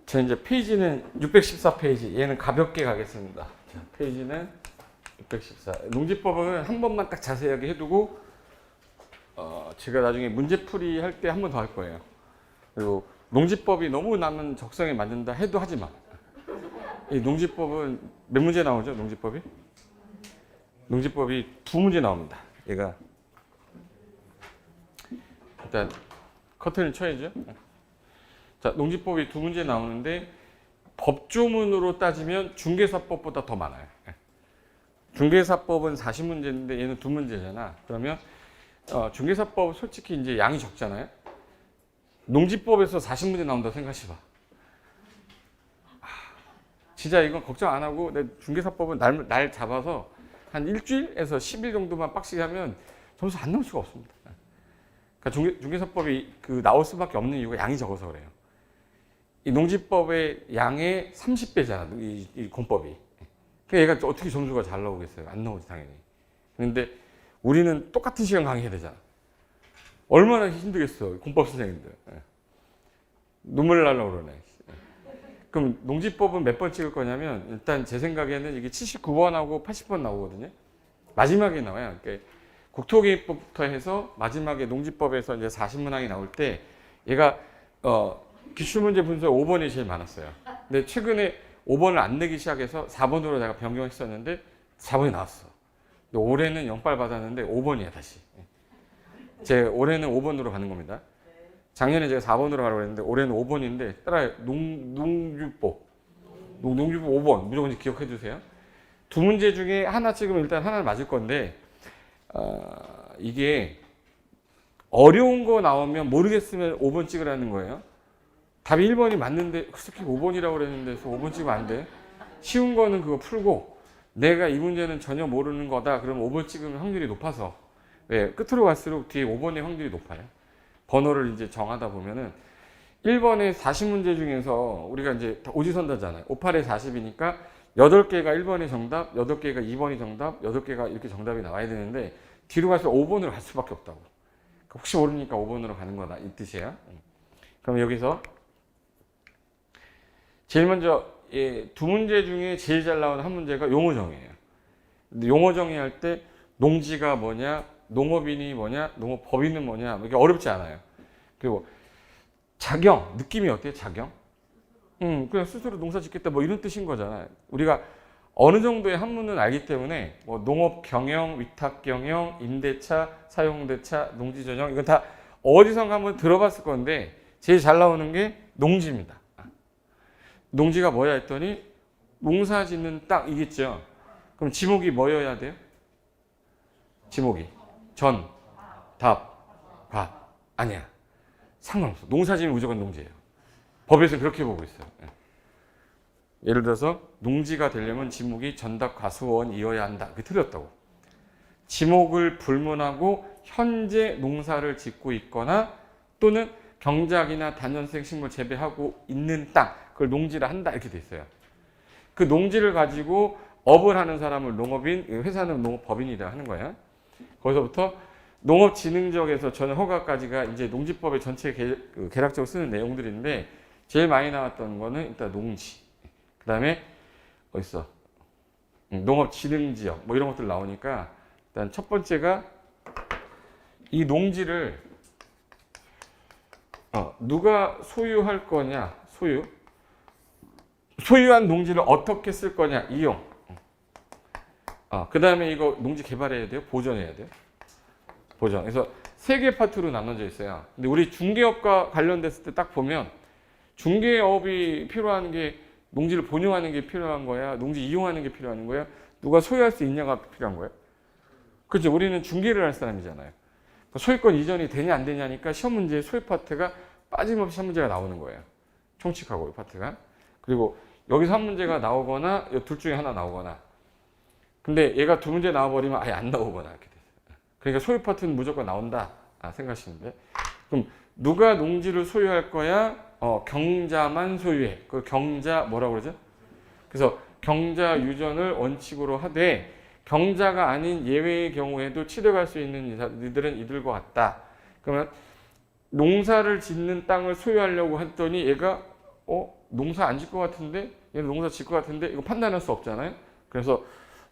저 이제 페이지는 614페이지. 얘는 가볍게 가겠습니다. 자, 페이지는 614. 농지법은 한 번만 딱 자세하게 해두고 제가 나중에 문제풀이 할 때 한 번 더 할 거예요. 그리고 농지법이 너무 남은 적성에 맞는다 해도 하지 마. 이 농지법은 몇 문제 나오죠? 농지법이? 농지법이 두 문제 나옵니다. 얘가 일단 커튼을 쳐야죠. 자, 농지법이 두 문제 나오는데 법조문으로 따지면 중개사법보다 더 많아요. 중개사법은 40문제인데 얘는 두 문제잖아. 그러면 중개사법 솔직히 이제 양이 적잖아요. 농지법에서 40문제 나온다고 생각해봐. 진짜 이건 걱정 안 하고 내 중개사법은 날 잡아서 한 일주일에서 10일 정도만 빡시게 하면 점수 안 나올 수가 없습니다. 그러니까 중개사법이 나올 수밖에 없는 이유가 양이 적어서 그래요. 이 농지법의 양의 30배잖아, 이 공법이. 그러니까 얘가 어떻게 점수가 잘 나오겠어요? 안 나오지, 당연히. 그런데 우리는 똑같은 시간 강의해야 되잖아. 얼마나 힘들겠어, 공법 선생님들. 눈물 날라고 그러네. 그럼 농지법은 몇 번 찍을 거냐면, 일단 제 생각에는 이게 79번하고 80번 나오거든요. 마지막에 나와요. 그러니까 국토기획법부터 해서 마지막에 농지법에서 이제 40문항이 나올 때 얘가 기출문제 분수에 5번이 제일 많았어요. 근데 최근에 5번을 안 내기 시작해서 4번으로 내가 변경했었는데 4번이 나왔어. 근데 올해는 0발 받았는데 5번이야 다시. 제 올해는 5번으로 가는 겁니다. 작년에 제가 4번으로 가려고 했는데 올해는 5번인데 따라요. 농주법 5번 무조건 기억해 주세요. 두 문제 중에 하나 찍으면 일단 하나는 맞을 건데 이게 어려운 거 나오면 모르겠으면 5번 찍으라는 거예요. 답이 1번이 맞는데 솔직히 5번이라고 그랬는데 5번 찍으면 안 돼. 쉬운 거는 그거 풀고 내가 이 문제는 전혀 모르는 거다 그러면 5번 찍으면 확률이 높아서 왜 끝으로 갈수록 뒤에 5번의 확률이 높아요. 번호를 이제 정하다 보면은 1번의 40문제 중에서 우리가 이제 오지선다잖아요. 58에 40이니까 8개가 1번이 정답, 8개가 2번이 정답, 8개가 이렇게 정답이 나와야 되는데 뒤로 갈수록 5번으로 갈 수밖에 없다고. 혹시 모르니까 5번으로 가는 거다 이 뜻이에요. 그럼 여기서 제일 먼저 두 문제 중에 제일 잘 나오는 한 문제가 용어정의예요. 근데 용어정의 할 때 농지가 뭐냐, 농업인이 뭐냐, 농업법인은 뭐냐 이게 어렵지 않아요. 그리고 작용, 느낌이 어때요? 작용? 그냥 스스로 농사 짓겠다 뭐 이런 뜻인 거잖아요. 우리가 어느 정도의 한문은 알기 때문에 뭐 농업 경영, 위탁 경영, 임대차, 사용대차, 농지 전형 이건 다 어디선가 한번 들어봤을 건데 제일 잘 나오는 게 농지입니다. 농지가 뭐야 했더니 농사 짓는 땅 이겠죠. 그럼 지목이 뭐여야 돼요? 지목이 전, 답, 밥 아니야. 상관없어. 농사 지으면 무조건 농지예요. 법에서 그렇게 보고 있어요. 예를 들어서 농지가 되려면 지목이 전답 과수원이어야 한다. 그게 틀렸다고. 지목을 불문하고 현재 농사를 짓고 있거나 또는 경작이나 단연생 식물 재배하고 있는 땅 그걸 농지라 한다 이렇게 돼 있어요. 그 농지를 가지고 업을 하는 사람을 농업인, 회사는 농업법인이라 하는 거예요. 거기서부터 농업진흥지역에서 전혀 허가까지가 이제 농지법의 전체 개략적으로 쓰는 내용들인데 제일 많이 나왔던 거는 일단 농지. 그 다음에 어딨어? 농업진흥지역 뭐 이런 것들 나오니까 일단 첫 번째가 이 농지를 누가 소유할 거냐? 소유한 농지를 어떻게 쓸 거냐? 이용. 그 다음에 이거 농지 개발해야 돼요? 보존해야 돼요? 보존. 그래서 세 개 파트로 나눠져 있어요. 근데 우리 중개업과 관련됐을 때 딱 보면 중개업이 필요한 게 농지를 본용하는 게 필요한 거야? 농지 이용하는 게 필요한 거야? 누가 소유할 수 있냐가 필요한 거예요? 그렇죠. 우리는 중개를 할 사람이잖아요. 소유권 이전이 되냐 안 되냐니까 시험 문제에 소유 파트가 빠짐없이 시험 문제가 나오는 거예요. 총칙하고 이 파트가. 그리고 여기서 한 문제가 나오거나 둘 중에 하나 나오거나 근데 얘가 두 문제 나와버리면 아예 안 나오거나 이렇게 됐어요. 그러니까 소유 파트는 무조건 나온다 생각하시는데 그럼 누가 농지를 소유할 거야? 경자만 소유해. 그 경자 뭐라고 그러죠? 그래서 경자 유전을 원칙으로 하되 경자가 아닌 예외의 경우에도 취득할 수 있는 이들은 이들과 같다. 그러면 농사를 짓는 땅을 소유하려고 했더니 얘가 농사 안 질 것 같은데 얘는 농사 질 것 같은데 이거 판단할 수 없잖아요. 그래서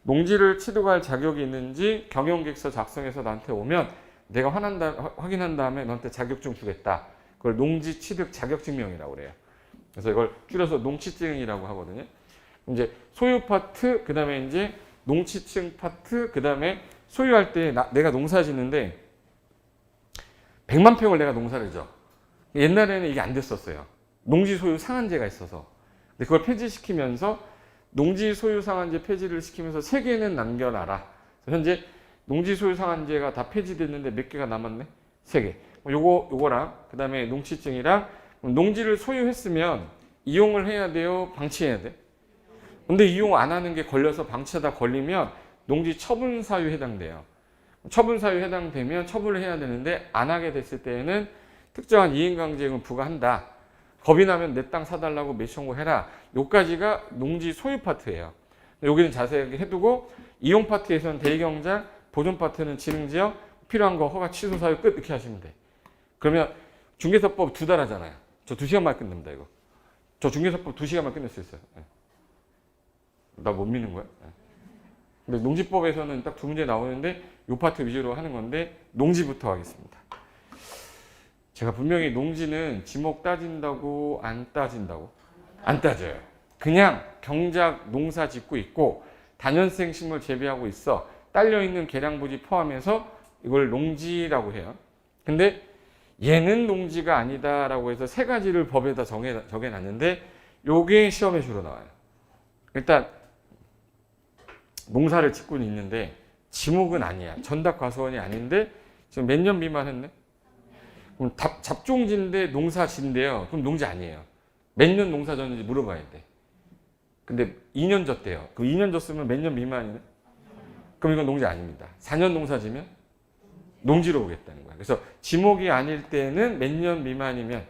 농지를 취득할 자격이 있는지 경영계획서 작성해서 나한테 오면 내가 확인한 다음에 너한테 자격증 주겠다. 그걸 농지 취득 자격증명이라고 그래요. 그래서 이걸 줄여서 농취증이라고 하거든요. 이제 소유 파트, 그 다음에 이제 농취증 파트, 그 다음에 소유할 때 내가 농사 짓는데 100만 평을 내가 농사를 져. 옛날에는 이게 안 됐었어요. 농지 소유 상한제가 있어서. 근데 그걸 폐지시키면서 농지 소유 상한제 폐지를 시키면서 3개는 남겨놔라. 현재 농지 소유 상한제가 다 폐지됐는데 몇 개가 남았네? 3개. 요거랑 그 다음에 농취증이랑 농지를 소유했으면 이용을 해야 돼요? 방치해야 돼? 근데 이용 안 하는 게 걸려서 방치하다 걸리면 농지 처분 사유에 해당돼요. 처분 사유에 해당되면 처분을 해야 되는데 안 하게 됐을 때에는 특정한 이행강제금을 부과한다. 겁이 나면 내 땅 사달라고 매수 청구해라. 요까지가 농지 소유 파트예요. 여기는 자세하게 해두고 이용 파트에서는 대경장, 보존 파트는 진흥지역, 필요한 거 허가 취소 사유 끝 이렇게 하시면 돼. 그러면 중개사법 2달 하잖아요. 저 2시간만 끝냅니다 이거. 저 중개사법 2시간만 끝낼 수 있어요. 나 못 믿는 거야? 근데 농지법에서는 딱 2문제 나오는데 요 파트 위주로 하는 건데 농지부터 하겠습니다. 제가 분명히 농지는 지목 따진다고 안 따진다고? 안 따져요. 그냥 경작 농사 짓고 있고 다년생 식물 재배하고 있어. 딸려있는 계량부지 포함해서 이걸 농지라고 해요. 근데 얘는 농지가 아니다라고 해서 3가지를 법에다 정해놨는데 요게 시험에 주로 나와요. 일단 농사를 짓고는 있는데 지목은 아니야. 전답과수원이 아닌데 지금 몇 년 미만 했네? 그럼 잡종지인데 농사지인데요. 그럼 농지 아니에요. 몇 년 농사 졌는지 물어봐야 돼. 근데 2년 졌대요. 그럼 2년 졌으면 몇 년 미만이네? 그럼 이건 농지 아닙니다. 4년 농사 지면 농지로 오겠다는 거야. 그래서 지목이 아닐 때는 몇 년 미만이면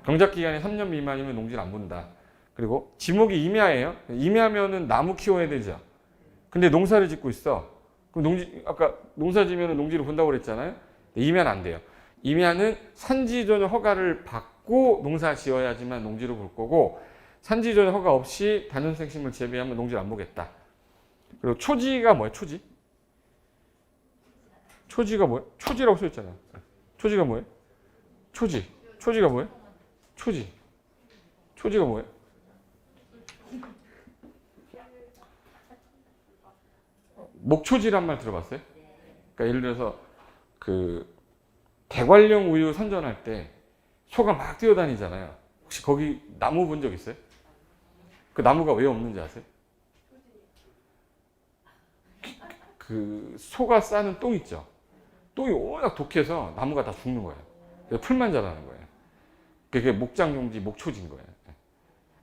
경작기간이 3년 미만이면 농지를 안 본다. 그리고 지목이 임야예요. 임야면은 나무 키워야 되죠. 근데 농사를 짓고 있어. 그럼 아까 농사 지면 농지를 본다고 그랬잖아요. 임야는 안 돼요. 임야는 산지조정 허가를 받고 농사 지어야지만 농지로 볼 거고 산지조정 허가 없이 다년생 식물 재배하면 농지를 안 보겠다. 그리고 초지가 뭐예요? 초지? 초지가 뭐예요? 초지라고 써 있잖아요. 초지가 뭐예요? 초지. 초지가 뭐예요? 초지. 초지가 뭐예요? 목초지란 말 들어봤어요? 그러니까 예를 들어서 그 대관령 우유 선전할 때 소가 막 뛰어다니잖아요. 혹시 거기 나무 본 적 있어요? 그 나무가 왜 없는지 아세요? 그 소가 싸는 똥 있죠. 똥이 워낙 독해서 나무가 다 죽는 거예요. 그래서 풀만 자라는 거예요. 그게 목장용지, 목초지인 거예요.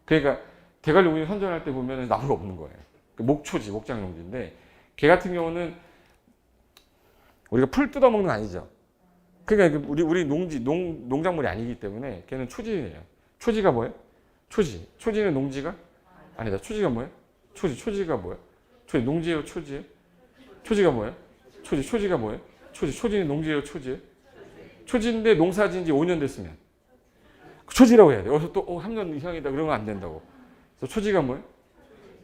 그러니까 대관령 우유 선전할 때 보면 나무가 없는 거예요. 목초지, 목장용지인데 걔 같은 경우는 우리가 풀 뜯어먹는 거 아니죠. 그러니까 우리 농작물이 아니기 때문에 걔는 초지예요. 초지가 뭐예요? 초지. 초지는 농지가 아니다. 초지가 뭐예요? 초지가 뭐예요? 초지 농지예요, 초지예요? 초지가 뭐예요? 초지가 뭐예요? 초지는 농지예요, 초지예요? 초지인데 농사 지은 지 5년 됐으면 초지라고 해야 돼. 여기서 또 3년 이상이다 그러면 안 된다고. 그래서 초지가 뭐예요?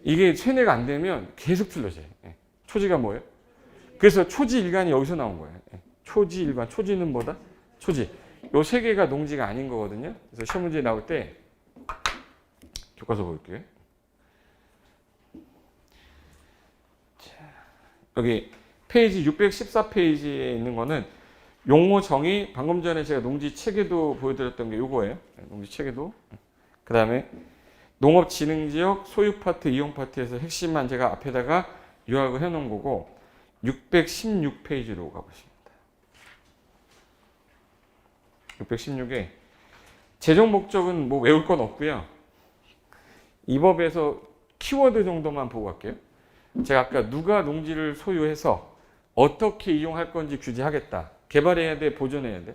이게 세뇌가 안 되면 계속 틀려져요. 초지가 뭐예요? 그래서 초지일간이 여기서 나온 거예요. 초지일간, 초지는 뭐다? 초지. 요 3개가 농지가 아닌 거거든요. 그래서 시험 문제 나올 때 교과서 볼게요. 자, 여기 페이지 614페이지에 있는 거는 용어 정의, 방금 전에 제가 농지 체계도 보여드렸던 게 요거예요. 농지 체계도. 그 다음에 농업진흥지역, 소유 파트, 이용 파트에서 핵심만 제가 앞에다가 요약을 해놓은 거고 616페이지로 가보십니다. 616에 재정 목적은 뭐 외울 건 없고요. 이 법에서 키워드 정도만 보고 갈게요. 제가 아까 누가 농지를 소유해서 어떻게 이용할 건지 규제하겠다. 개발해야 돼, 보존해야 돼.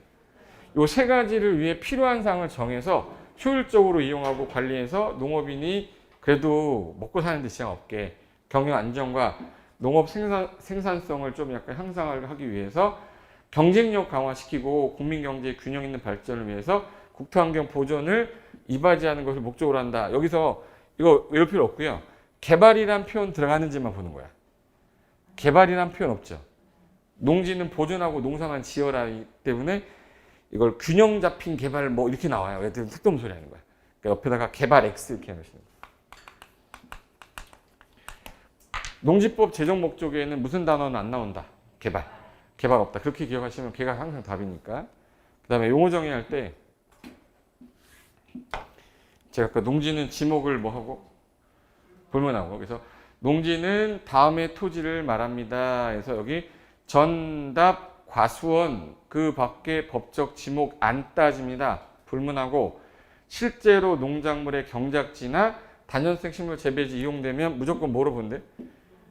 요 3가지를 위해 필요한 사항을 정해서 효율적으로 이용하고 관리해서 농업인이 그래도 먹고 사는 데 지장 없게 경영 안정과 농업 생산성을 좀 약간 향상을 하기 위해서 경쟁력 강화시키고 국민 경제의 균형 있는 발전을 위해서 국토환경 보존을 이바지하는 것을 목적으로 한다. 여기서 이거 외울 필요 없고요. 개발이란 표현 들어가는지만 보는 거야. 개발이란 표현 없죠. 농지는 보존하고 농사만 지어라 하기 때문에 이걸 균형 잡힌 개발 뭐 이렇게 나와요. 얘들 특동 소리 하는 거야. 그러니까 옆에다가 개발 X 이렇게 해놓으시는 거예요. 농지법 제정 목적에는 무슨 단어는 안 나온다. 개발. 개발 없다. 그렇게 기억하시면 개가 항상 답이니까. 그 다음에 용어 정의할 때 제가 아까 농지는 지목을 뭐 하고 불문하고 그래서 농지는 다음의 토지를 말합니다. 그래서 여기 전답 과수원 그 밖에 법적 지목 안 따집니다. 불문하고 실제로 농작물의 경작지나 단연생 식물 재배지 이용되면 무조건 뭐로 본대?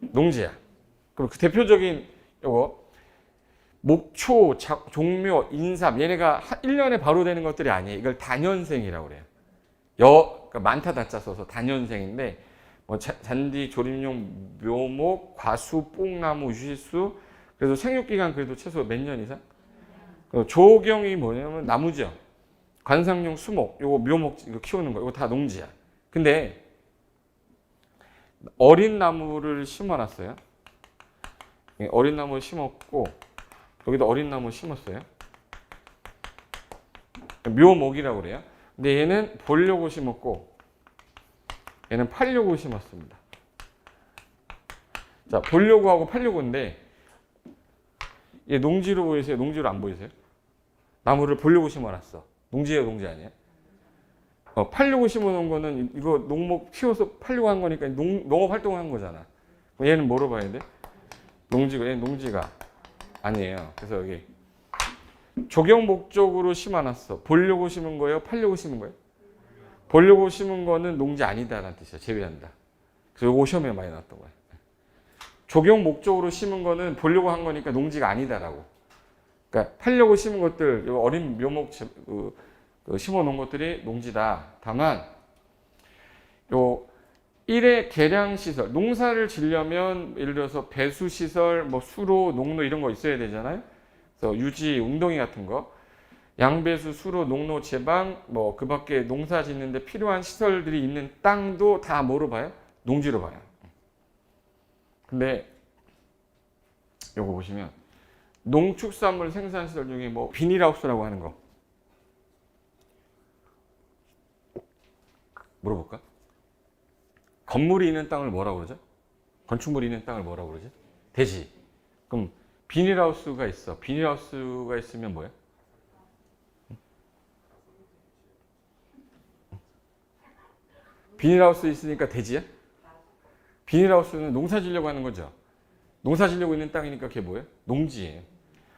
농지야. 그럼 그 대표적인 요거 목초, 종묘, 인삼 얘네가 1년에 바로 되는 것들이 아니에요. 이걸 단연생이라고 그래요. 그러니까 많다 다짜 써서 단연생인데 뭐 잔디, 조림용, 묘목, 과수, 뽕나무, 유실수 그래서 생육기간 그래도 최소 몇 년 이상? 조경이 뭐냐면 나무죠. 관상용 수목, 요거 묘목 이거 키우는 거 이거 다 농지야. 근데 어린 나무를 심어놨어요. 어린 나무 심었고 여기도 어린 나무 심었어요. 묘목이라고 그래요. 근데 얘는 보려고 심었고 얘는 팔려고 심었습니다. 자, 보려고 하고 팔려고인데 얘 농지로 보이세요? 농지로 안 보이세요? 나무를 보려고 심어놨어. 농지예요, 농지 아니에요? 팔려고 심어놓은 거는 이거 농목 키워서 팔려고 한 거니까 농업 활동을 한 거잖아. 얘는 뭐로 봐야 돼? 농지가 얘는 농지가 아니에요. 그래서 여기 조경 목적으로 심어놨어. 보려고 심은 거예요? 팔려고 심은 거예요? 보려고 심은 거는 농지 아니다라는 뜻이야. 제외한다. 그래서 이거 시험에 많이 나왔던 거야. 조경 목적으로 심은 거는 보려고 한 거니까 농지가 아니다라고. 그러니까 팔려고 심은 것들, 어린 묘목 심어 놓은 것들이 농지다. 다만 요 1회 개량 시설, 농사를 지려면 예를 들어서 배수 시설, 뭐 수로, 농로 이런 거 있어야 되잖아요. 그래서 유지, 웅덩이 같은 거, 양배수, 수로, 농로, 제방, 뭐 그 밖에 농사 짓는데 필요한 시설들이 있는 땅도 다 뭐로 봐요? 농지로 봐요. 근데 요거 보시면 농축산물 생산 시설 중에 뭐 비닐하우스라고 하는 거 물어볼까? 건물이 있는 땅을 뭐라고 그러죠? 건축물이 있는 땅을 뭐라고 그러지? 대지. 그럼 비닐하우스가 있어. 비닐하우스가 있으면 뭐야? 비닐하우스 있으니까 대지야? 비닐하우스는 농사 지려고 하는 거죠. 농사 지려고 있는 땅이니까 그게 뭐예요? 농지예요.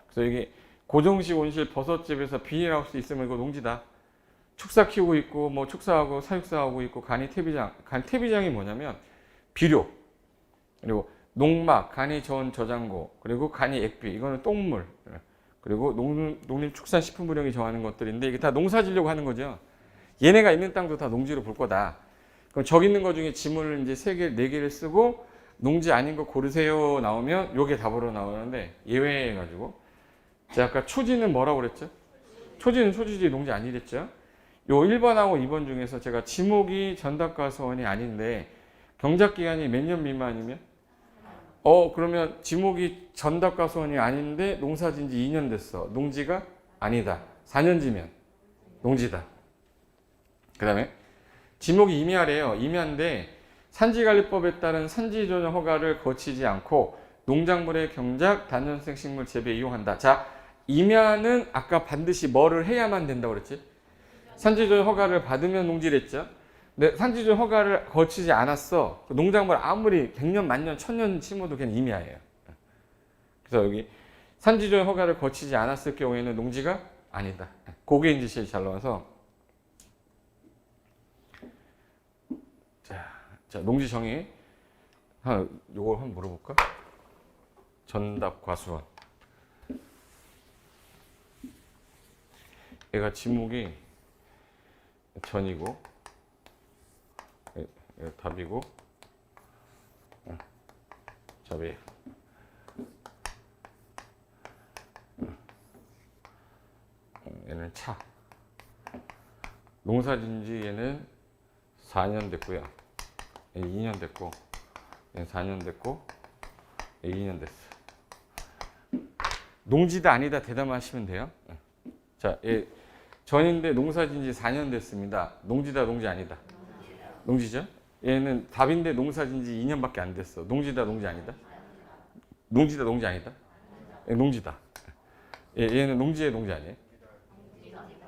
그래서 이게 고정식 온실 버섯집에서 비닐하우스 있으면 이거 농지다. 축사 키우고 있고 뭐 축사하고 사육사하고 있고 간이 퇴비장. 간 퇴비장이 뭐냐면 비료 그리고 농막, 간이 저온 저장고 그리고 간이 액비 이거는 똥물 그리고 농림축산식품부령이 정하는 것들인데 이게 다 농사 지려고 하는 거죠. 얘네가 있는 땅도 다 농지로 볼 거다. 그럼 저기 있는 거 중에 지문을 이제 3개, 4개를 쓰고 농지 아닌 거 고르세요 나오면 요게 답으로 나오는데 예외해가지고 제가 아까 초지는 뭐라고 그랬죠? 초지는 초지지 농지 아니랬죠? 요 1번하고 2번 중에서 제가 지목이 전답과수원이 아닌데 경작기간이 몇 년 미만이면? 그러면 지목이 전답과수원이 아닌데 농사진 지 2년 됐어. 농지가 아니다. 4년지면 농지다. 그 다음에 지목이 임야래요. 임야인데 산지관리법에 따른 산지조정 허가를 거치지 않고 농작물의 경작, 단연생 식물 재배 이용한다. 자, 임야는 아까 반드시 뭐를 해야만 된다고 그랬지? 산지조정 허가를 받으면 농지랬죠. 근데 산지조정 허가를 거치지 않았어. 농작물 아무리 100년, 만년, 1000년 심어도 그냥 임야예요. 그래서 여기 산지조정 허가를 거치지 않았을 경우에는 농지가 아니다. 그게 이제 제일 잘 나와서 자, 농지 정의. 요거 한번 물어볼까? 전답 과수원. 얘가 지목이 전이고, 얘가 답이고, 답이에요. 얘는 차. 농사진지 얘는 4년 됐고요. 얘 2년 됐고, 얘는 4년 됐고, 얘 2년 됐어. 농지다 아니다 대답하시면 돼요. 자, 얘 전인데 농사진지 4년 됐습니다. 농지다 농지 아니다? 농지죠? 얘는 답인데 농사진지 2년밖에 안 됐어. 농지다 농지 아니다? 농지다 농지 아니다? 얘 농지다. 얘는 농지의 농지 아니에요?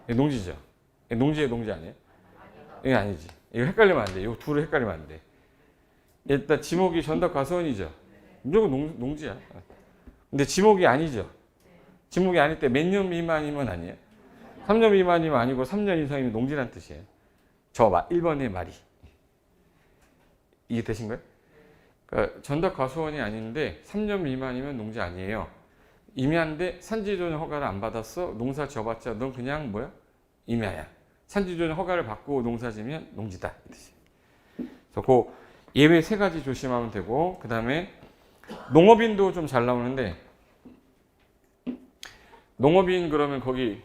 얘 농지죠? 얘 농지의 농지 아니에요? 이게 아니지. 이거 헷갈리면 안 돼. 이거 둘을 헷갈리면 안 돼. 일단 지목이 전답 과수원이죠. 무조건 농지야. 근데 지목이 아니죠. 지목이 아닐 때 몇 년 미만이면 아니에요. 3년 미만이면 아니고 3년 이상이면 농지란 뜻이에요. 저 1번의 말이. 이해 되신 거예요? 그러니까 전답 과수원이 아닌데 3년 미만이면 농지 아니에요. 임야인데 산지조정 허가를 안 받았어. 농사 지어봤자 넌 그냥 뭐야? 임야야. 산지조정 허가를 받고 농사 지면 농지다. 이 뜻이에요. 그래서 그 예외 3가지 조심하면 되고, 그 다음에 농업인도 좀 잘 나오는데, 농업인 그러면 거기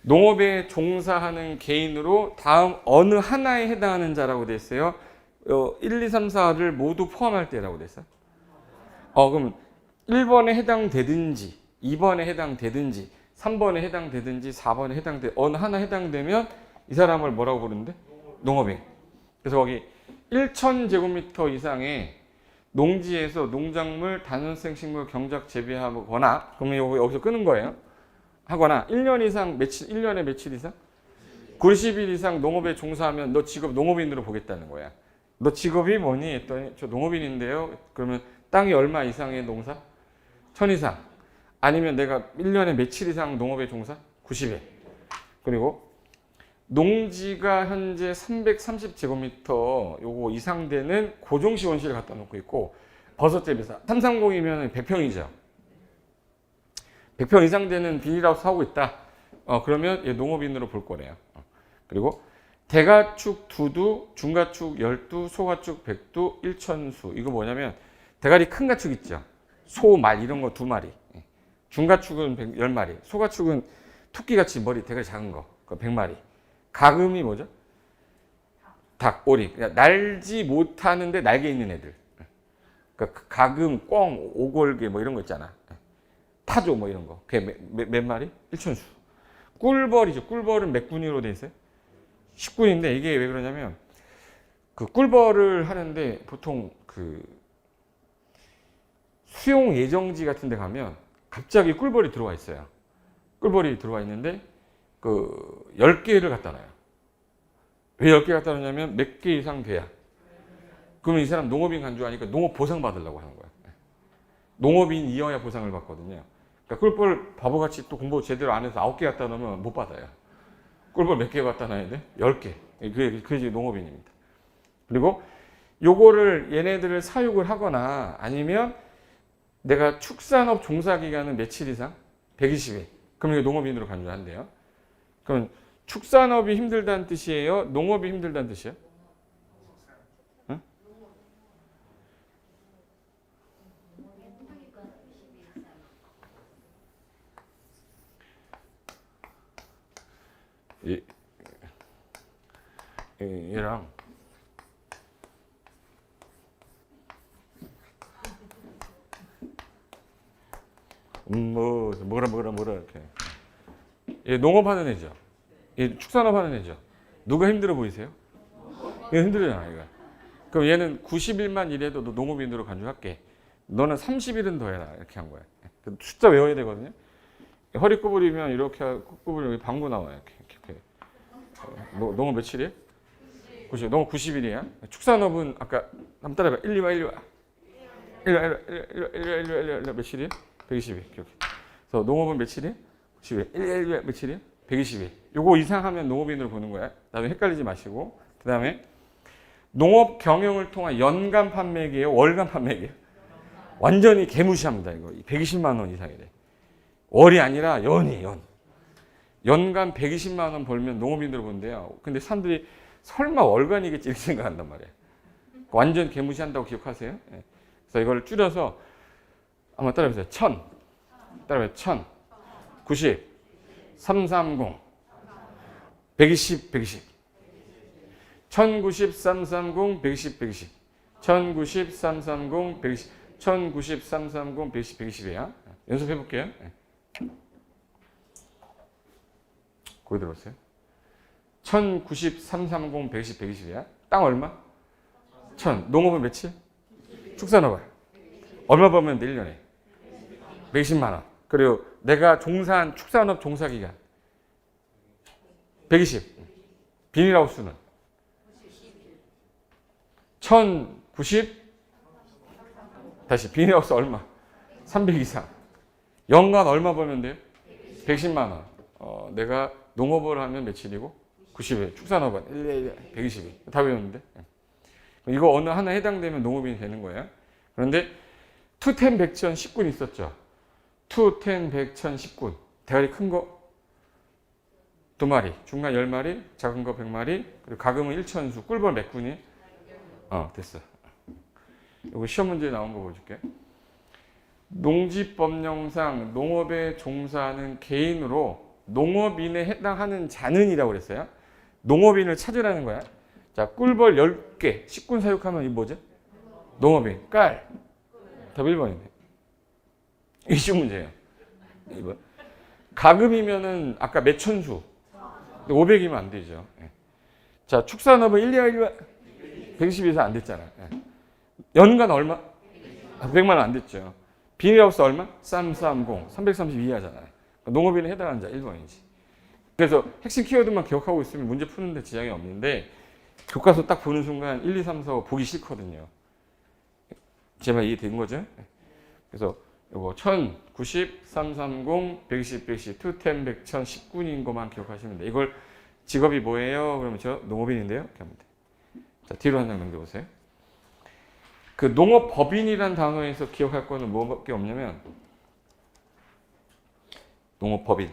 농업에 종사하는 개인으로 다음 어느 하나에 해당하는 자라고 돼 있어요. 1, 2, 3, 4를 모두 포함할 때라고 돼 있어요. 그럼 1번에 해당되든지 2번에 해당되든지 3번에 해당되든지 4번에 어느 하나 해당되면 이 사람을 뭐라고 부르는데? 농업인. 그래서 거기 1,000제곱미터 이상의 농지에서 농작물, 단원생 식물 경작 재배하거나, 그러면 여기서 끄는 거예요. 하거나 1년 이상 1년에 며칠 이상? 90일 이상 농업에 종사하면 너 직업 농업인으로 보겠다는 거야. 너 직업이 뭐니? 했더니 저 농업인인데요. 그러면 땅이 얼마 이상의 농사? 1000 이상. 아니면 내가 1년에 며칠 이상 농업에 종사? 90일. 그리고 농지가 현재 330제곱미터 요거 이상 되는 고종시원시를 갖다 놓고 있고, 버섯재배사 330이면 100평이죠. 100평 이상 되는 비닐하우스 하고 있다. 그러면 얘 농업인으로 볼 거래요. 그리고 대가축 2두, 중가축 10두, 소가축 100두, 1천수. 이거 뭐냐면 대가리 큰 가축 있죠. 소, 말 이런 거 2마리. 중가축은 10마리. 소가축은 토끼같이 머리 대가리 작은 거 100마리. 가금이 뭐죠? 닭, 오리. 날지 못하는데 날개 있는 애들. 그러니까 가금, 꿩, 오골개 뭐 이런 거 있잖아. 타조 뭐 이런 거. 그게 몇 마리? 1천수. 꿀벌이죠. 꿀벌은 몇 군위로 돼 있어요? 10군인데 이게 왜 그러냐면 그 꿀벌을 하는데 보통 그 수용 예정지 같은 데 가면 갑자기 꿀벌이 들어와 있어요. 꿀벌이 들어와 있는데 그 10개를 갖다 놔요. 왜 10개 갖다 놓냐면 몇 개 이상 돼야. 그러면 이 사람 농업인 간주하니까 농업 보상 받으려고 하는 거야. 농업인이어야 보상을 받거든요. 그러니까 꿀벌 바보같이 또 공부 제대로 안 해서 9개 갖다 놓으면 못 받아요. 꿀벌 몇 개 갖다 놔야 돼? 10개. 그게 농업인입니다. 그리고 요거를 얘네들을 사육을 하거나 아니면 내가 축산업 종사 기간은 며칠 이상? 120일. 그럼 이게 농업인으로 간주한대요. 그럼 축산업이 힘들다는 뜻이에요? 농업이 힘들다는 뜻이에요? 응? 얘랑 뭐라 이렇게. 얘 농업하는 애죠. 얘 축산업하는 애죠. 누가 힘들어 보이세요? 얘 힘들잖아, 얘가. 그럼 얘는 90일만 일해도 너 농업인으로 간주할게. 너는 30일은 더 해라. 이렇게 한 거야. 숫자 외워야 되거든요. 허리 구부리면 이렇게 구부리면 방구 나와요. 이렇게. 농업 며칠이에요? 90일. 농업 90일이야. 축산업은 아까 한번 따라해봐. 1, 2와 1, 2와. 며칠이에요? 120일. 이렇게. 그래서 농업은 며칠이에요? 90일. 1, 2와 며칠이에요? 120일. 요거 이상하면 농업인으로 보는 거야. 나중에 헷갈리지 마시고. 그 다음에 농업 경영을 통한 연간 판매액이에요? 월간 판매액이에요? 완전히 개무시합니다. 이거 120만 원 이상이래. 월이 아니라 연이. 연간 120만 원 벌면 농업인으로 본대요. 근데 사람들이 설마 월간이겠지 이렇게 생각한단 말이에요. 완전 개무시한다고 기억하세요. 그래서 이걸 줄여서 한번 따라해보세요. 1000. 따라해보세요. 1000. 90. 330. 120, 120. 1090, 330, 120, 120. 1090, 330, 120. 1090, 330, 120, 120이에요. 연습해 볼게요. 거기 들어보세요. 1090, 330, 120, 120이야. 땅 얼마? 1000. 농업은 며칠? 축산업을. 얼마 벌면 돼, 1년에? 120만 원. 그리고 내가 종사한 축산업 종사기간 120. 비닐하우스는 1090. 다시 비닐하우스 얼마? 300 이상. 연간 얼마 벌면 돼요? 110만 원. 내가 농업을 하면 며칠이고? 90일. 축산업은 120일. 다 외웠는데? 이거 어느 하나 해당되면 농업인이 되는 거예요. 그런데 투텐 백천 10군 있었죠. 투텐 백천 10군. 대가리 큰 거 2마리, 중간 10마리, 작은 거 100마리, 그리고 가금은 1천수, 꿀벌 몇 군이? 됐어. 이거 시험 문제에 나온 거 보여줄게. 농지법령상 농업에 종사하는 개인으로 농업인에 해당하는 자는이라고 그랬어요. 농업인을 찾으라는 거야. 자, 꿀벌 10개, 10군 사육하면 이 뭐죠? 농업인, 깔. 답 1번이네. 이게 쉬운 문제예요. 2번. 가금이면은 아까 몇 천수? 500이면 안 되죠. 자, 축산업은 120 이상 안 됐잖아. 연간 얼마? 100만 원 안 됐죠. 비닐하우스 얼마? 330, 332 하잖아요. 농업인에 해당하는 자 1번이지. 그래서 핵심 키워드만 기억하고 있으면 문제 푸는데 지장이 없는데 교과서 딱 보는 순간 1, 2, 3, 4, 5 보기 싫거든요. 제발 이해된 거죠? 그래서 이거 1090, 330, 120, 120, 210, 100, 10군인 것만 기억하시면 돼요. 이걸 직업이 뭐예요? 그러면 저 농업인인데요? 이렇게 하면 돼요. 자, 뒤로 한 장 넘겨보세요. 그 농업법인이라는 단어에서 기억할 거는 뭐밖에 없냐면 농업법인.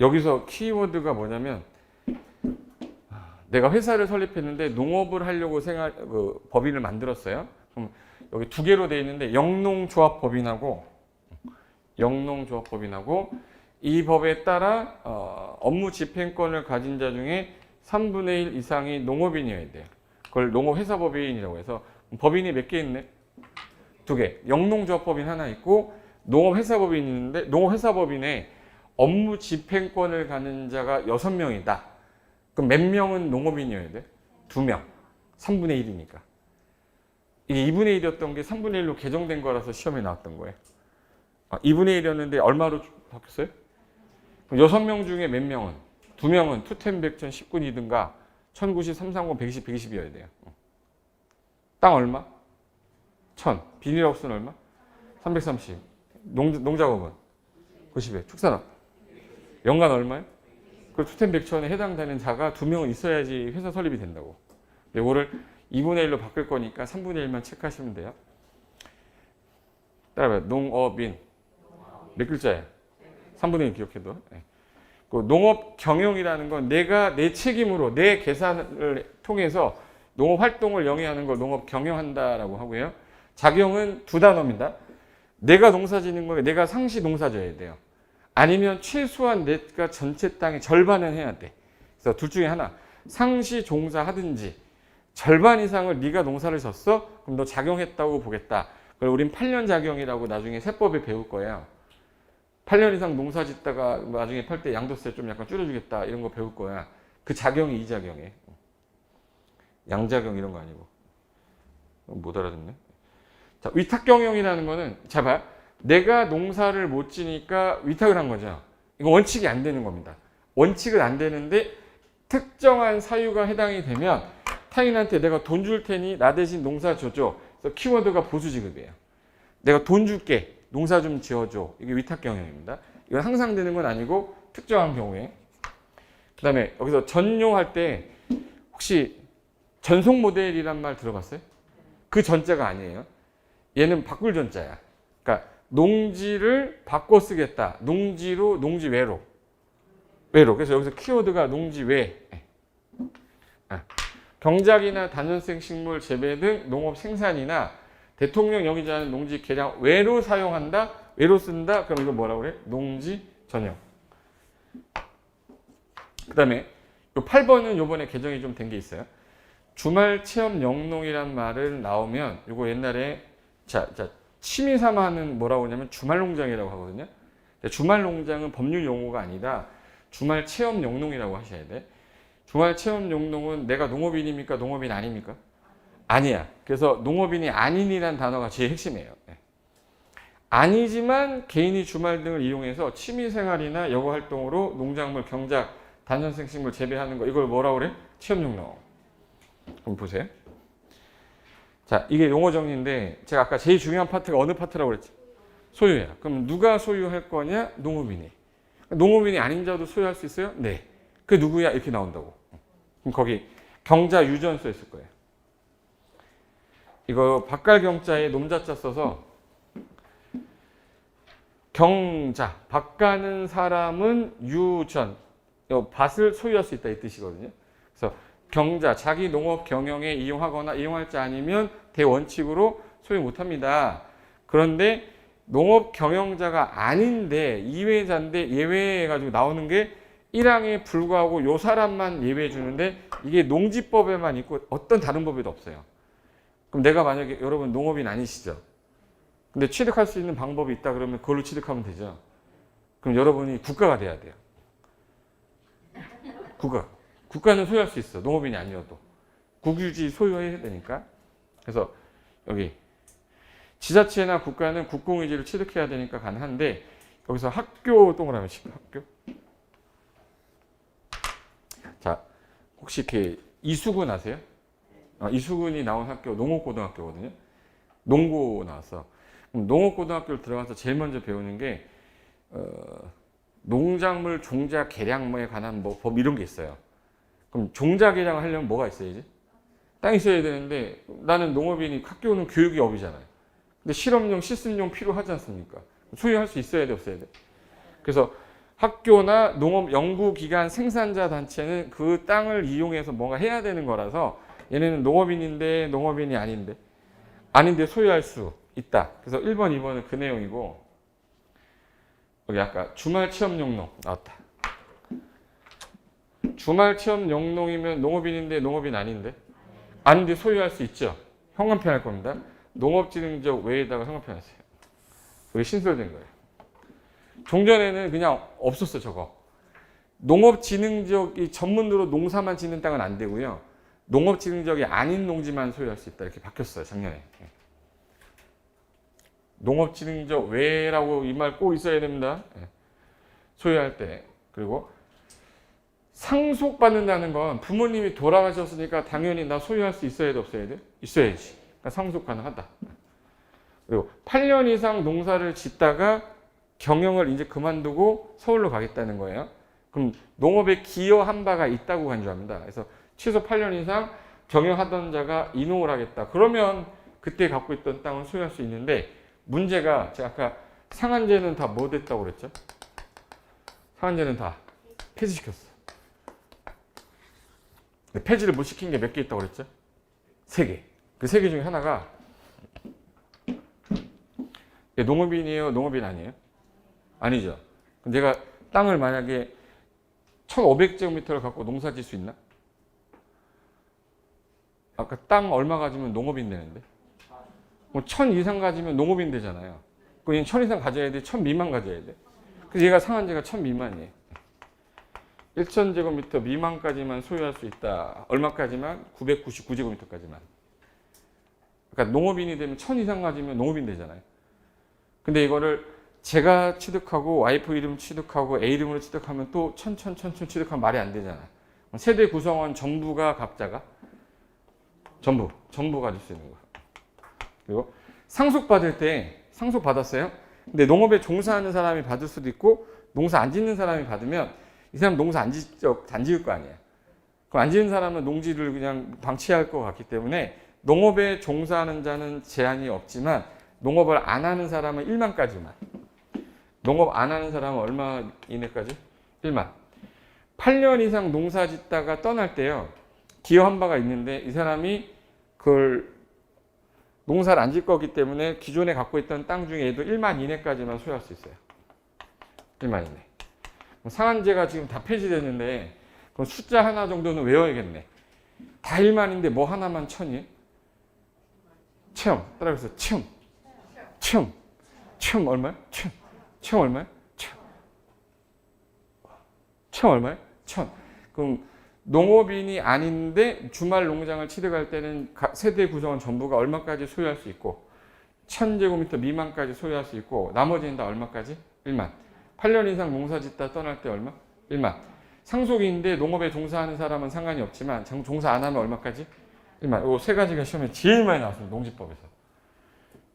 여기서 키워드가 뭐냐면 내가 회사를 설립했는데 농업을 하려고 법인을 만들었어요. 그럼 여기 2개로 되어 있는데 영농조합법인하고 이 법에 따라 업무 집행권을 가진 자 중에 3분의 1 이상이 농업인이어야 돼요. 그걸 농업회사법인이라고 해서 법인이 몇 개 있네? 2개. 영농조합법인 하나 있고 농업회사법인이 있는데 농업회사법인에 업무 집행권을 가진 자가 6명이다. 그럼 몇 명은 농업인이어야 돼? 2명. 3분의 1이니까. 이게 2분의 1이었던 게 3분의 1로 개정된 거라서 시험에 나왔던 거예요. 2분의 1이었는데 얼마로 바뀌었어요? 6명 중에 몇 명은? 2명은 투텐 백천 10군이든가 1090, 330, 120, 120이어야 돼요. 땅 얼마? 1000. 비닐하우스는 얼마? 330. 농작업은? 90에. 축산업. 연간 얼마요? 그 투텐 백천에 해당되는 자가 2명은 있어야지 회사 설립이 된다고. 이거를 2분의 1로 바꿀 거니까 3분의 1만 체크하시면 돼요. 따라봐요. 농업인. 몇 글자예요? 3분의 1 기억해도. 그 농업 경영이라는 건 내가 내 책임으로 내 계산을 통해서 농업 활동을 영위하는 걸 농업 경영한다라고 하고요. 작용은 2단어입니다. 내가 농사 지는 거에 내가 상시 농사 져야 돼요. 아니면 최소한 내가 전체 땅의 절반은 해야 돼. 그래서 둘 중에 하나. 상시 종사하든지 절반 이상을 네가 농사를 졌어? 그럼 너 작용했다고 보겠다. 그걸 우린 8년 작용이라고 나중에 세법에 배울 거예요. 8년 이상 농사 짓다가 나중에 팔 때 양도세 좀 약간 줄여주겠다. 이런 거 배울 거야. 그 작용이 이 작용이에요. 양작용 이런 거 아니고. 못 알아듣네. 자, 위탁경영이라는 거는 자 봐. 내가 농사를 못 지니까 위탁을 한 거죠. 이거 원칙이 안 되는 겁니다. 원칙은 안 되는데 특정한 사유가 해당이 되면 타인한테 내가 돈 줄 테니 나 대신 농사 줘줘. 그래서 키워드가 보수지급이에요. 내가 돈 줄게. 농사 좀 지어줘. 이게 위탁경영입니다. 이건 항상 되는 건 아니고 특정한 경우에. 그 다음에 여기서 전용할 때 혹시 전속 모델이란 말 들어봤어요? 그 전자가 아니에요. 얘는 바꿀 전자야. 그러니까 농지를 바꿔 쓰겠다. 농지로 농지외로. 외로. 그래서 여기서 키워드가 농지외. 경작이나 단연생 식물 재배 등 농업 생산이나 대통령 영위자는 농지 개량 외로 사용한다. 외로 쓴다? 그럼 이거 뭐라고 그래? 농지 전용. 그 다음에 요 8번은 요번에 개정이 좀 된 게 있어요. 주말 체험 영농이란 말을 나오면 요거 옛날에 자 취미 삼아 하는 뭐라고 하냐면 주말 농장이라고 하거든요. 주말 농장은 법률 용어가 아니라 주말 체험 영농이라고 하셔야 돼. 주말 체험 영농은 내가 농업인입니까? 농업인 아닙니까? 아니야. 그래서 농업인이 아닌이라는 단어가 제일 핵심이에요. 아니지만 개인이 주말 등을 이용해서 취미생활이나 여가활동으로 농작물, 경작, 단연생식물 재배하는 거 이걸 뭐라고 그래? 체험영농. 그럼 보세요. 자, 이게 용어 정리인데 제가 아까 제일 중요한 파트가 어느 파트라고 그랬지? 소유야. 그럼 누가 소유할 거냐? 농업인이. 농업인이 아닌 자도 소유할 수 있어요? 네. 그 누구야? 이렇게 나온다고. 그럼 거기 경자 유전 써 있을 거예요. 이거 밭갈경자에 놈자자 써서 경자, 밭가는 사람은 유전, 밭을 소유할 수 있다 이 뜻이거든요. 그래서 경자, 자기 농업 경영에 이용하거나 이용할 자 아니면 대원칙으로 소유 못합니다. 그런데 농업 경영자가 아닌데 이외자인데 예외해가지고 나오는 게 1항에 불구하고 요 사람만 예외해 주는데 이게 농지법에만 있고 어떤 다른 법에도 없어요. 그럼 내가 만약에 여러분 농업인 아니시죠? 근데 취득할 수 있는 방법이 있다 그러면 그걸로 취득하면 되죠. 그럼 여러분이 국가가 돼야 돼요. 국가는 소유할 수 있어. 농업인이 아니어도. 국유지 소유해야 되니까. 그래서 여기 지자체나 국가는 국공유지를 취득해야 되니까 가능한데 여기서 학교 동그라미 치고 학교. 자, 혹시 이렇게 이수근 아세요? 이수근이 나온 학교 농업고등학교거든요. 농고 나왔어. 그럼 농업고등학교를 들어가서 제일 먼저 배우는 게 농작물 종자 개량에 관한 뭐 법 이런 게 있어요. 그럼 종자 개량을 하려면 뭐가 있어야지? 땅이 있어야 되는데 나는 농업인이 학교는 교육이 업이잖아요. 근데 실험용, 실습용 필요하지 않습니까? 소유할 수 있어야 돼, 없어야 돼? 그래서 학교나 농업 연구기관 생산자 단체는 그 땅을 이용해서 뭔가 해야 되는 거라서 얘네는 농업인인데 농업인이 아닌데 소유할 수 있다. 그래서 1번, 2번은 그 내용이고 여기 아까 주말 체험 영농 나왔다. 주말 체험 영농이면 농업인인데 농업인 아닌데 소유할 수 있죠. 형광펜 할 겁니다. 농업진흥적 외에다가 형광펜 하세요. 여기 신설된 거예요. 종전에는 그냥 없었어 저거. 농업진흥적이 전문으로 농사만 짓는 땅은 안 되고요. 농업진흥적이 아닌 농지만 소유할 수 있다. 이렇게 바뀌었어요 작년에. 농업진흥적 외라고 이 말 꼭 있어야 됩니다. 소유할 때. 그리고 상속받는다는 건 부모님이 돌아가셨으니까 당연히 나 소유할 수 있어야 돼 없어야 돼? 있어야지. 그러니까 상속 가능하다. 그리고 8년 이상 농사를 짓다가 경영을 이제 그만두고 서울로 가겠다는 거예요. 그럼 농업에 기여한 바가 있다고 간주합니다. 그래서 최소 8년 이상 경영하던 자가 이농을 하겠다. 그러면 그때 갖고 있던 땅을 소유할 수 있는데 문제가 제가 아까 상한제는 다 뭐 됐다고 그랬죠? 상한제는 다 폐지시켰어. 폐지를 못 시킨 게 몇 개 있다고 그랬죠? 3개. 그 3개 중에 하나가 농업인이에요? 농업인 아니에요? 아니죠. 그럼 내가 땅을 만약에 1500제곱미터를 갖고 농사 짓 수 있나? 아까 땅 얼마 가지면 농업인 되는데? 뭐 1000 이상 가지면 농업인 되잖아요. 그럼 1000 이상 가져야 돼? 1000 미만 가져야 돼? 그래서 얘가 상한제가 1000 미만이에요. 1000제곱미터 미만까지만 소유할 수 있다. 얼마까지만? 999제곱미터까지만. 그러니까 농업인이 되면 1000 이상 가지면 농업인 되잖아요. 근데 이거를 제가 취득하고 와이프 이름 취득하고 애 이름으로 취득하면 또 1000 취득하면 말이 안 되잖아. 세대 구성원 전부가 각자가 전부 가질 수 있는 거야. 그리고 상속받을 때 상속받았어요. 근데 농업에 종사하는 사람이 받을 수도 있고 농사 안 짓는 사람이 받으면 이 사람 농사 안 지을 거 아니에요. 그럼 안 지은 사람은 농지를 그냥 방치할 것 같기 때문에 농업에 종사하는 자는 제한이 없지만 농업을 안 하는 사람은 1만까지만. 농업 안 하는 사람은 얼마 이내까지? 1만. 8년 이상 농사 짓다가 떠날 때요. 기여한 바가 있는데 이 사람이 그걸 농사를 안 질 거기 때문에 기존에 갖고 있던 땅 중에 얘도 1만 이내까지만 소유할 수 있어요. 1만 이내. 상한제가 지금 다 폐지됐는데 그럼 숫자 하나 정도는 외워야겠네. 다 1만인데 뭐 하나만 1000이에요? 체험. 따라해서 체험. 체험. 체험 얼마야? 체험. 체험 얼마야? 체험. 체험 얼마야? 1000. 그럼 농업인이 아닌데 주말 농장을 취득할 때는 세대 구성원 전부가 얼마까지 소유할 수 있고 1000제곱미터 미만까지 소유할 수 있고 나머지는 다 얼마까지? 1만. 8년 이상 농사 짓다 떠날 때 얼마? 1만. 상속인데 농업에 종사하는 사람은 상관이 없지만 종사 안 하면 얼마까지? 1만. 이 세 가지가 시험에 제일 많이 나왔습니다. 농지법에서.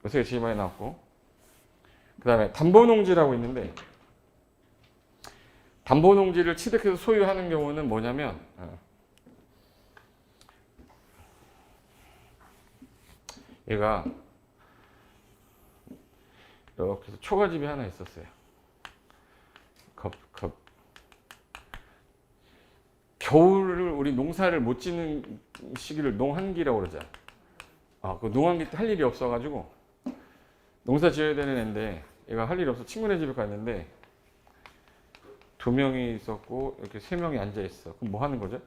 이 세 개 제일 많이 나왔고 그 다음에 담보농지라고 있는데 담보농지를 취득해서 소유하는 경우는 뭐냐면 얘가 이렇게 해서 초가집이 하나 있었어요. 겨울을 우리 농사를 못 짓는 시기를 농한기라고 그러잖아. 그 농한기 때 할 일이 없어가지고 농사 지어야 되는 애인데 얘가 할 일이 없어 친구네 집에 갔는데 2명이 있었고 이렇게 3명이 앉아 있어. 그럼 뭐 하는 거죠?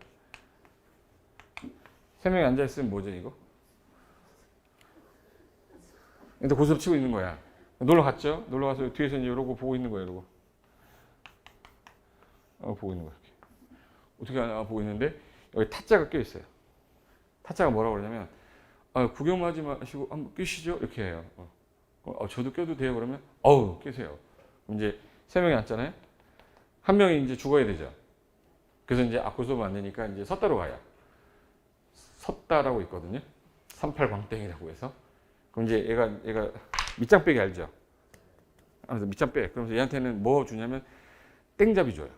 3명이 앉아 있으면 뭐죠 이거? 근데 고스톱 치고 있는 거야. 놀러 갔죠? 놀러 가서 뒤에서 이제 이러고 보고 있는 거예요. 이러고. 보고 있는 거야. 이렇게. 어떻게 하나 보고 있는데 여기 타짜가 껴 있어요. 타짜가 뭐라고 그러냐면 구경만 하지 마시고 한번 끼시죠? 이렇게 해요. 저도 껴도 돼요? 그러면 끼세요. 이제 3명이 앉잖아요. 한 명이 이제 죽어야 되죠. 그래서 이제 고스톱 안 되니까 이제 섰다로 가요. 섰다라고 있거든요. 38광땡이라고 해서. 그럼 이제 얘가 밑장 빼기 알죠? 그래서 밑장 빼. 그러면서 얘한테는 뭐 주냐면 땡잡이 줘요.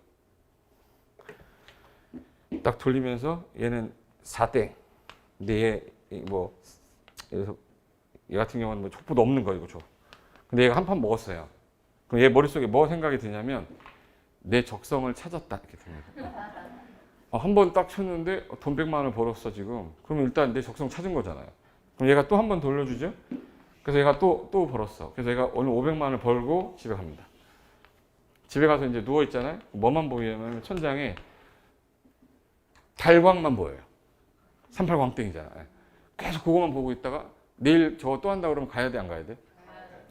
딱 돌리면서 얘는 4땡. 근데 얘 같은 경우는 뭐 족보도 없는 거 이거 줘. 근데 얘가 한 판 먹었어요. 그럼 얘 머릿속에 뭐 생각이 드냐면 내 적성을 찾았다 이렇게 듭니다. 한 번 딱 쳤는데 돈 100만 원을 벌었어 지금. 그럼 일단 내 적성 찾은 거잖아요. 그럼 얘가 또 한 번 돌려주죠. 그래서 얘가 또 벌었어. 그래서 얘가 오늘 500만 원을 벌고 집에 갑니다. 집에 가서 이제 누워 있잖아요. 뭐만 보이냐면 천장에 달광만 보여요. 38광땡이잖아. 계속 그거만 보고 있다가 내일 저거 또 한다 그러면 가야 돼, 안 가야 돼?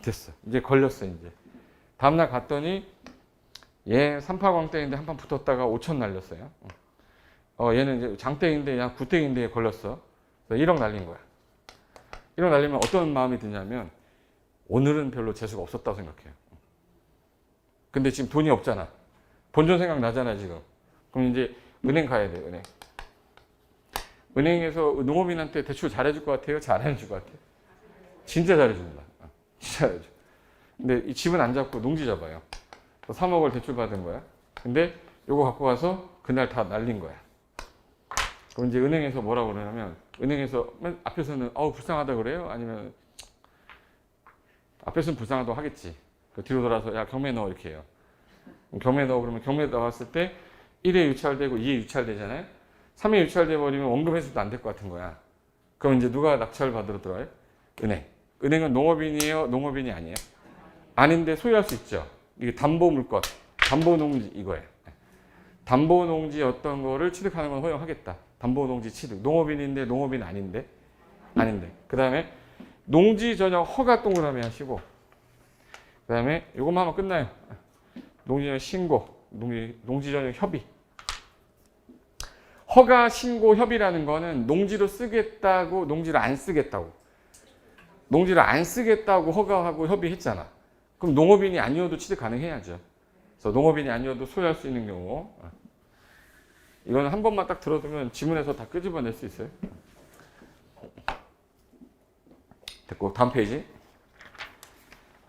됐어. 이제 걸렸어, 이제. 다음날 갔더니 얘 38광땡인데 한 판 붙었다가 5천 날렸어요. 얘는 이제 장땡인데 야 9땡인데 걸렸어. 1억 날린 거야. 1억 날리면 어떤 마음이 드냐면 오늘은 별로 재수가 없었다고 생각해요. 근데 지금 돈이 없잖아. 본전 생각 나잖아, 지금. 그럼 이제 은행 가야 돼, 은행. 은행에서 농업인한테 대출 잘해줄 것 같아요? 잘 안 해줄 것 같아요? 진짜 잘해준다. 진짜 잘해줘. 근데 이 집은 안 잡고 농지 잡아요. 3억을 대출 받은 거야. 근데 요거 갖고 가서 그날 다 날린 거야. 그럼 이제 은행에서 뭐라고 그러냐면, 은행에서 앞에서는 불쌍하다 그래요? 아니면 앞에서는 불쌍하다고 하겠지. 뒤로 돌아서 야 경매 넣어 이렇게 해요. 경매 넣어 그러면 경매 나왔을 때 1회 유찰되고 2회 유찰되잖아요. 3회 유찰돼 버리면 원금 회수도 안 될 것 같은 거야. 그럼 이제 누가 낙찰 받으러 들어와요? 은행. 은행은 농업인이에요? 농업인이 아니에요? 아닌데 소유할 수 있죠. 이게 담보물권, 담보농지 이거예요. 담보농지 어떤 거를 취득하는 건 허용하겠다. 담보농지 취득. 농업인인데 농업인 아닌데? 아닌데. 그 다음에 농지 전역 허가 동그라미 하시고 그 다음에 이것만 하면 끝나요. 농지 전역 신고, 농지 전역 협의. 허가, 신고, 협의라는 거는 농지로 쓰겠다고, 농지를 안 쓰겠다고. 농지를 안 쓰겠다고 허가하고 협의했잖아. 그럼 농업인이 아니어도 취득 가능해야죠. 그래서 농업인이 아니어도 소유할 수 있는 경우. 이거는 한 번만 딱 들어두면 지문에서 다 끄집어낼 수 있어요. 됐고, 다음 페이지.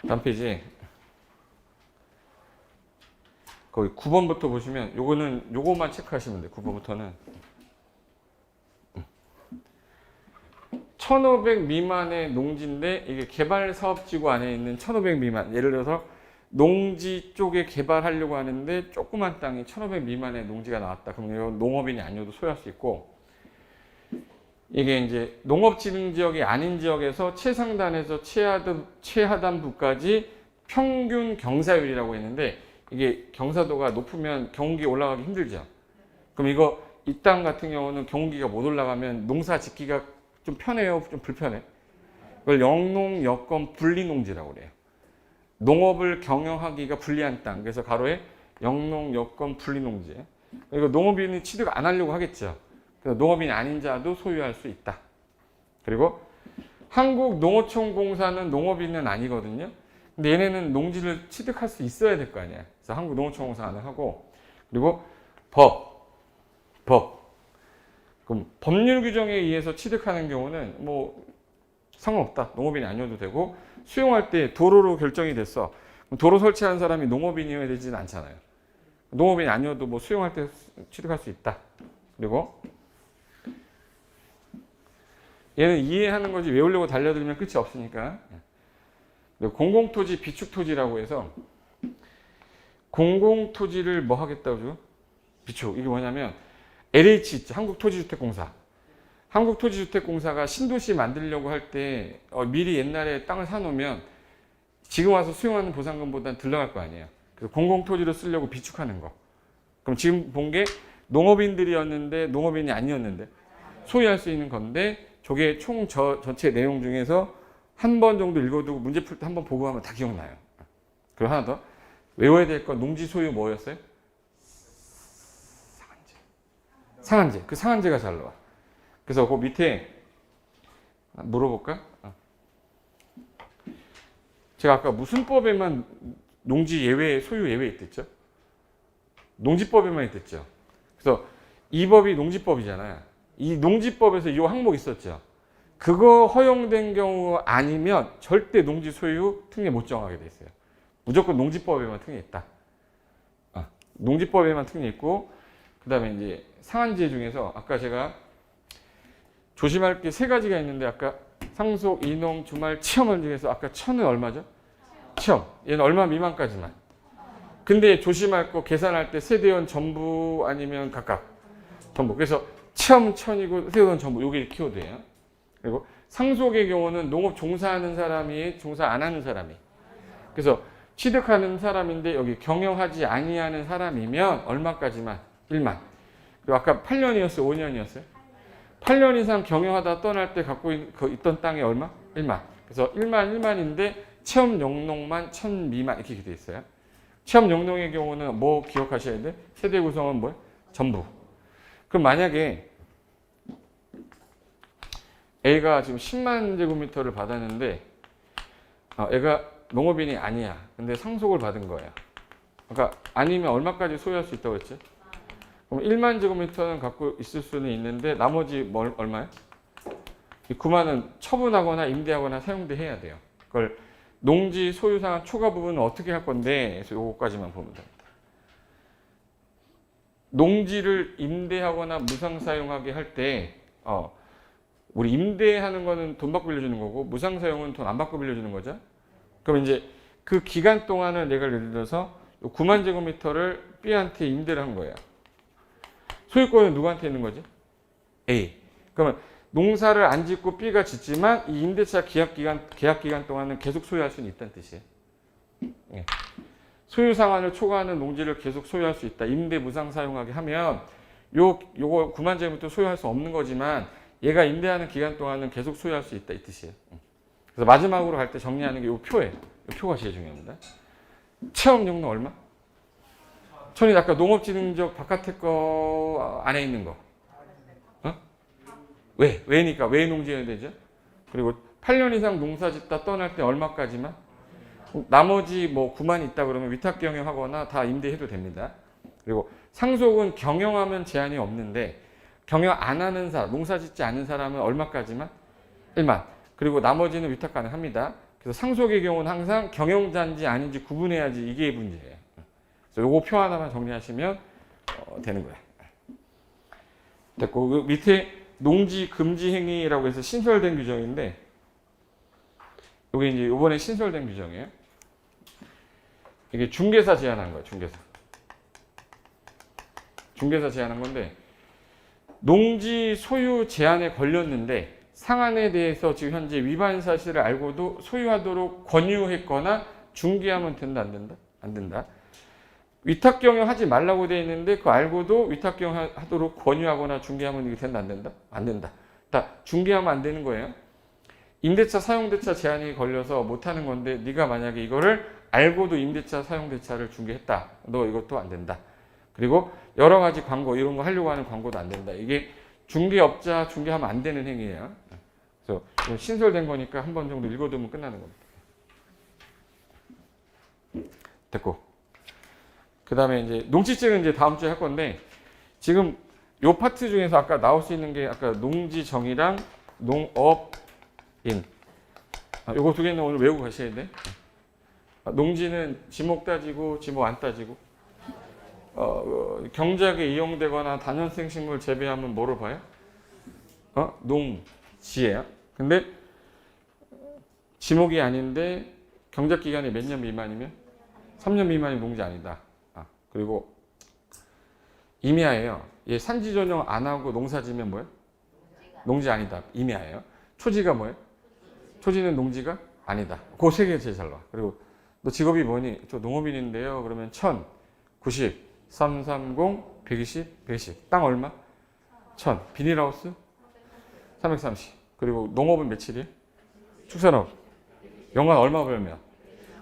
다음 페이지. 거기 9번부터 보시면 요거만 체크하시면 돼요. 9번부터는 1500 미만의 농지인데 이게 개발사업지구 안에 있는 1500 미만, 예를 들어서 농지 쪽에 개발하려고 하는데 조그만 땅이 1500 미만의 농지가 나왔다. 그럼 이건 농업인이 아니어도 소유할 수 있고 이게 이제 농업진흥 지역이 아닌 지역에서 최상단에서 최하단부까지 평균 경사율이라고 했는데 이게 경사도가 높으면 경운기 올라가기 힘들죠. 그럼 이거 이 땅 같은 경우는 경운기가 못 올라가면 농사 짓기가 좀 편해요, 좀 불편해. 이걸 영농, 여건, 분리농지라고 그래요. 농업을 경영하기가 불리한 땅. 그래서 가로에 영농, 여건, 분리농지. 이거 농업인이 취득 안 하려고 하겠죠. 그래서 농업인이 아닌 자도 소유할 수 있다. 그리고 한국농어촌공사는 농업인은 아니거든요. 근데 얘네는 농지를 취득할 수 있어야 될 거 아니야. 그래서 한국농어촌공사는 하고, 그리고 법. 그럼 법률 규정에 의해서 취득하는 경우는 뭐 상관없다. 농업인이 아니어도 되고, 수용할 때 도로로 결정이 됐어. 도로 설치하는 사람이 농업인이어야 되지는 않잖아요. 농업인이 아니어도 뭐 수용할 때 취득할 수 있다. 그리고 얘는 이해하는 거지 외우려고 달려들면 끝이 없으니까. 공공토지, 비축토지라고 해서 공공토지를 뭐 하겠다고 비축. 이게 뭐냐면 LH 있죠. 한국토지주택공사. 한국토지주택공사가 신도시 만들려고 할 때 미리 옛날에 땅을 사놓으면 지금 와서 수용하는 보상금보다는 덜 나갈 거 아니에요. 그래서 공공토지로 쓰려고 비축하는 거. 그럼 지금 본 게 농업인들이었는데 농업인이 아니었는데 소유할 수 있는 건데 저게 총 전체 내용 중에서 한 번 정도 읽어두고 문제 풀 때 한 번 보고 하면 다 기억나요. 그리고 하나 더 외워야 될 건 농지 소유 뭐였어요? 상한제. 그 상한제가 잘 나와. 그래서 그 밑에 물어볼까? 제가 아까 무슨 법에만 농지 예외, 소유 예외 있댔죠? 농지법에만 있댔죠. 그래서 이 법이 농지법이잖아요. 이 농지법에서 이 항목 있었죠. 그거 허용된 경우 아니면 절대 농지 소유 특례 못 정하게 돼 있어요. 무조건 농지법에만 특례 있다. 농지법에만 특례 있고, 그 다음에 이제 상한제 중에서 아까 제가 조심할 게 세 가지가 있는데 아까 상속, 이농, 주말, 체험을 중에서 아까 천은 얼마죠? 체험. 얘는 얼마 미만까지만. 근데 조심할 거 계산할 때 세대원 전부 아니면 각각 전부. 그래서 체험 천이고 세대원 전부. 요게 키워드예요. 그리고 상속의 경우는 농업 종사하는 사람이 종사 안 하는 사람이. 그래서 취득하는 사람인데 여기 경영하지 아니하는 사람이면 얼마까지만? 1만. 그리고 아까 8년이었어요? 5년이었어요? 8년 이상 경영하다 떠날 때 갖고 있던 땅이 얼마? 1만. 그래서 1만인데 체험 영농만 1000 미만 이렇게 돼 있어요. 체험 영농의 경우는 뭐 기억하셔야 돼? 세대 구성은 뭐야? 전부. 그럼 만약에 A가 지금 10만 제곱미터를 받았는데 애가 농업인이 아니야. 근데 상속을 받은 거야. 그러니까 아니면 얼마까지 소유할 수 있다고 했지? 그럼 1만 제곱미터는 갖고 있을 수는 있는데 나머지 얼마야? 이 9만은 처분하거나 임대하거나 사용돼 해야 돼요. 그걸 농지 소유상한 초과 부분은 어떻게 할 건데 그래서 요거까지만 보면 됩니다. 농지를 임대하거나 무상 사용하게 할 때 우리 임대하는 거는 돈 받고 빌려주는 거고 무상 사용은 돈 안 받고 빌려주는 거죠. 그럼 이제 그 기간 동안을 내가 예를 들어서 9만 제곱미터를 B한테 임대를 한 거예요. 소유권은 누구한테 있는 거지? A. 그러면 농사를 안 짓고 B가 짓지만 이 임대차 계약 기간 동안은 계속 소유할 수는 있다는 뜻이에요. 예. 소유 상한을 초과하는 농지를 계속 소유할 수 있다. 임대 무상 사용하게 하면 요거 9만 제곱미터 소유할 수 없는 거지만 얘가 임대하는 기간 동안은 계속 소유할 수 있다 이 뜻이에요. 그래서 마지막으로 갈 때 정리하는 게 요 표예요. 요 표가 제일 중요합니다. 체험 용도 얼마? 천이 아까 농업진흥지역 바깥에 거 안에 있는 거. 왜니까 왜 농지해야 되죠? 그리고 8년 이상 농사 짓다 떠날 때 얼마까지만? 나머지 뭐 9만 있다 그러면 위탁 경영하거나 다 임대해도 됩니다. 그리고 상속은 경영하면 제한이 없는데 경영 안 하는 사람, 농사 짓지 않는 사람은 얼마까지만? 1만. 그리고 나머지는 위탁 가능합니다. 그래서 상속의 경우는 항상 경영자인지 아닌지 구분해야지 이게 문제예요. 그래서 요거 표 하나만 정리하시면 되는 거예요. 됐고 그 밑에 농지 금지 행위라고 해서 신설된 규정인데 이게 이제 이번에 신설된 규정이에요. 이게 중개사 제한한 거예요. 중개사 제한한 건데 농지 소유 제한에 걸렸는데 상한에 대해서 지금 현재 위반 사실을 알고도 소유하도록 권유했거나 중개하면 된다, 안 된다? 안 된다. 위탁 경영하지 말라고 되어 있는데 그거 알고도 위탁 경영하도록 권유하거나 중개하면 이게 된다, 안 된다? 안 된다. 중개하면 안 되는 거예요. 임대차 사용대차 제한이 걸려서 못하는 건데 네가 만약에 이거를 알고도 임대차 사용대차를 중개했다. 너 이것도 안 된다. 그리고 여러 가지 광고 이런 거 하려고 하는 광고도 안 된다. 이게 중개업자 중개하면 안 되는 행위예요. 그래서 신설된 거니까 한 번 정도 읽어두면 끝나는 겁니다. 됐고. 그 다음에 이제 농지증은 이제 다음 주에 할 건데 지금 요 파트 중에서 아까 나올 수 있는 게 아까 농지정의랑 농업인. 요거 두 개는 오늘 외우고 가셔야 돼. 농지는 지목 따지고 지목 안 따지고. 경작에 이용되거나 다년생 식물 재배하면 뭐로 봐요? 농지예요. 근데 지목이 아닌데 경작 기간이 몇 년 미만이면 3년 미만이 농지 아니다. 그리고 임야예요. 얘 산지 전용 안 하고 농사 지면 뭐예요? 농지 아니다. 임야예요. 초지가 뭐예요? 초지는 농지가 아니다. 그 세 개 제일 잘 나와. 그리고 너 직업이 뭐니? 저 농업인인데요. 그러면 1000, 90, 330, 120, 120. 땅 얼마? 1000. 비닐하우스? 330. 그리고 농업은 며칠이에요? 축산업. 연간 얼마 벌면?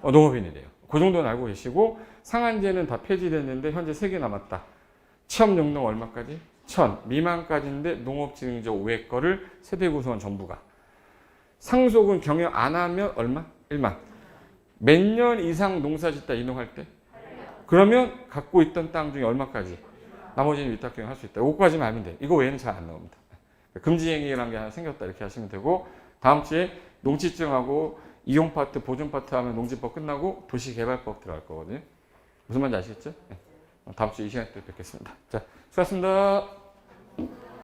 농업인이래요. 그 정도는 알고 계시고 상한제는 다 폐지됐는데 현재 3개 남았다. 취업용농 얼마까지? 1000. 미만까지인데 농업진흥적 5회 거를 세대 구성원 전부가. 상속은 경영 안 하면 얼마? 1만. 몇 년 이상 농사 짓다 이농할 때? 그러면 갖고 있던 땅 중에 얼마까지? 나머지는 위탁경영 할 수 있다. 이거까지만 알면 돼. 이거 외에는 잘 안 나옵니다. 금지행위라는 게 하나 생겼다 이렇게 하시면 되고 다음 주에 농지증하고 이용 파트, 보존 파트 하면 농지법 끝나고 도시개발법 들어갈 거거든요. 무슨 말인지 아시겠죠? 다음 주 이 시간에 또 뵙겠습니다. 자, 수고하셨습니다.